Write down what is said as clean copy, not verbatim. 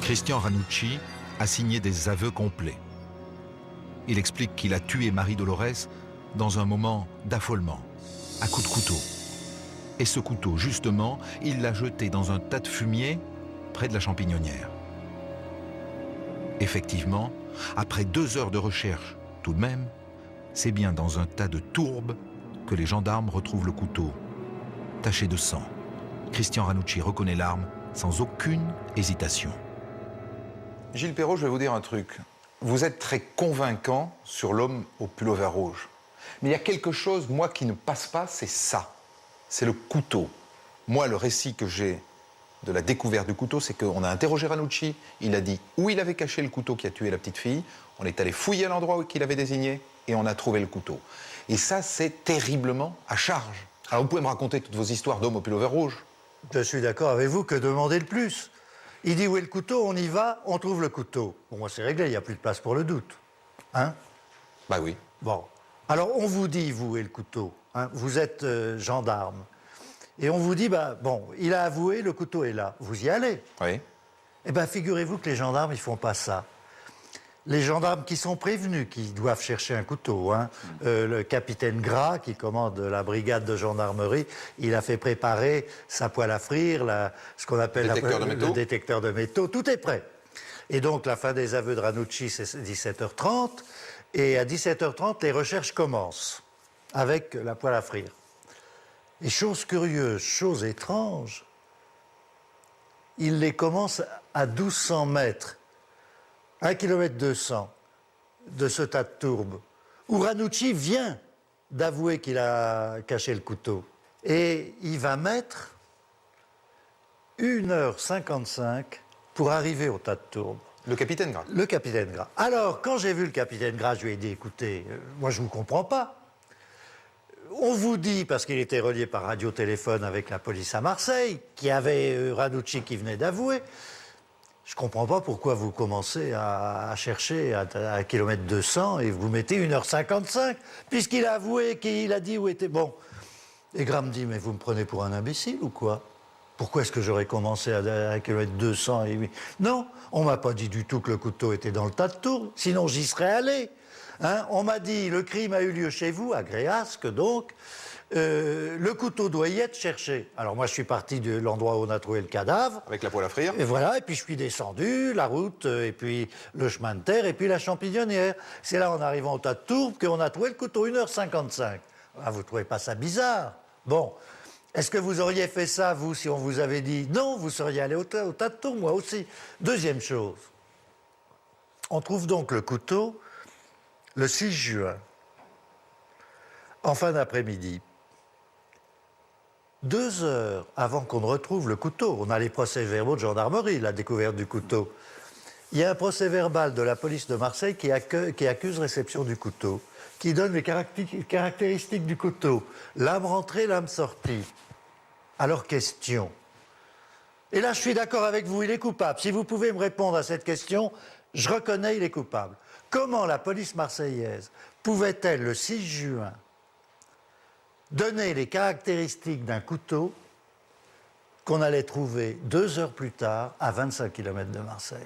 Christian Ranucci a signé des aveux complets. Il explique qu'il a tué Marie Dolores dans un moment d'affolement, à coups de couteau. Et ce couteau, justement, il l'a jeté dans un tas de fumier près de la Champignonnière. Effectivement, après 2 heures de recherche, tout de même, c'est bien dans un tas de tourbe que les gendarmes retrouvent le couteau, taché de sang. Christian Ranucci reconnaît l'arme sans aucune hésitation. Gilles Perrault, je vais vous dire un truc. Vous êtes très convaincant sur l'homme au pullover rouge. Mais il y a quelque chose, moi, qui ne passe pas, c'est ça. C'est le couteau. Moi, le récit que j'ai de la découverte du couteau, c'est qu'on a interrogé Ranucci, il a dit où il avait caché le couteau qui a tué la petite fille, on est allé fouiller à l'endroit qu'il avait désigné et on a trouvé le couteau. Et ça, c'est terriblement à charge. Alors vous pouvez me raconter toutes vos histoires d'hommes au pullover rouge. Je suis d'accord avec vous, que demander de plus? Il dit où est le couteau, on y va, on trouve le couteau. Bon, moi c'est réglé, il n'y a plus de place pour le doute. Hein? Bah oui. Bon. Alors on vous dit, vous et le couteau, hein, vous êtes gendarme. Et on vous dit, bah, bon, il a avoué, le couteau est là. Vous y allez. Oui. Eh bien, figurez-vous que les gendarmes, ils font pas ça. Les gendarmes qui sont prévenus, qui doivent chercher un couteau, hein. Le capitaine Gras, qui commande la brigade de gendarmerie, il a fait préparer sa poêle à frire, ce qu'on appelle le détecteur de métaux. Tout est prêt. Et donc, la fin des aveux de Ranucci, c'est 17h30. Et à 17h30, les recherches commencent avec la poêle à frire. Et chose curieuse, chose étrange, il les commence à 1200 mètres, 1 km 200 de ce tas de tourbe, où Ranucci vient d'avouer qu'il a caché le couteau. Et il va mettre 1h55 pour arriver au tas de tourbe. Le capitaine Gras. Le capitaine Gras. Alors, quand j'ai vu le capitaine Gras, je lui ai dit, écoutez, moi je ne vous comprends pas. On vous dit, parce qu'il était relié par radio-téléphone avec la police à Marseille, qu'il y avait Ranucci qui venait d'avouer. Je ne comprends pas pourquoi vous commencez à chercher à kilomètre 200 et vous mettez 1h55, puisqu'il a avoué, qu'il a dit où était... Bon. Et Gras me dit, mais vous me prenez pour un imbécile ou quoi? Pourquoi est-ce que j'aurais commencé à kilomètre 200 et... Non, on ne m'a pas dit du tout que le couteau était dans le tas de tourbe, sinon j'y serais allé. Hein, on m'a dit, le crime a eu lieu chez vous, à Gréasque donc, le couteau doit y être cherché. Alors moi je suis parti de l'endroit où on a trouvé le cadavre. Avec la poêle à frire. Et voilà, et puis je suis descendu, la route, et puis le chemin de terre, et puis la Champignonnière. C'est là, en arrivant au tas de tourbe, qu'on a trouvé le couteau, 1h55. Ah, vous ne trouvez pas ça bizarre? Bon, est-ce que vous auriez fait ça, vous, si on vous avait dit non, vous seriez allé au tas de tourbe, moi aussi. Deuxième chose, on trouve donc le couteau le 6 juin, en fin d'après-midi, 2 heures avant qu'on ne retrouve le couteau. On a les procès-verbaux de gendarmerie, la découverte du couteau. Il y a un procès-verbal de la police de Marseille qui accuse réception du couteau, qui donne les caractéristiques du couteau. Lame rentrée, lame sortie. Alors, question. Et là, je suis d'accord avec vous, il est coupable. Si vous pouvez me répondre à cette question, je reconnais, il est coupable. Comment la police marseillaise pouvait-elle, le 6 juin, donner les caractéristiques d'un couteau qu'on allait trouver 2 heures plus tard à 25 km de Marseille?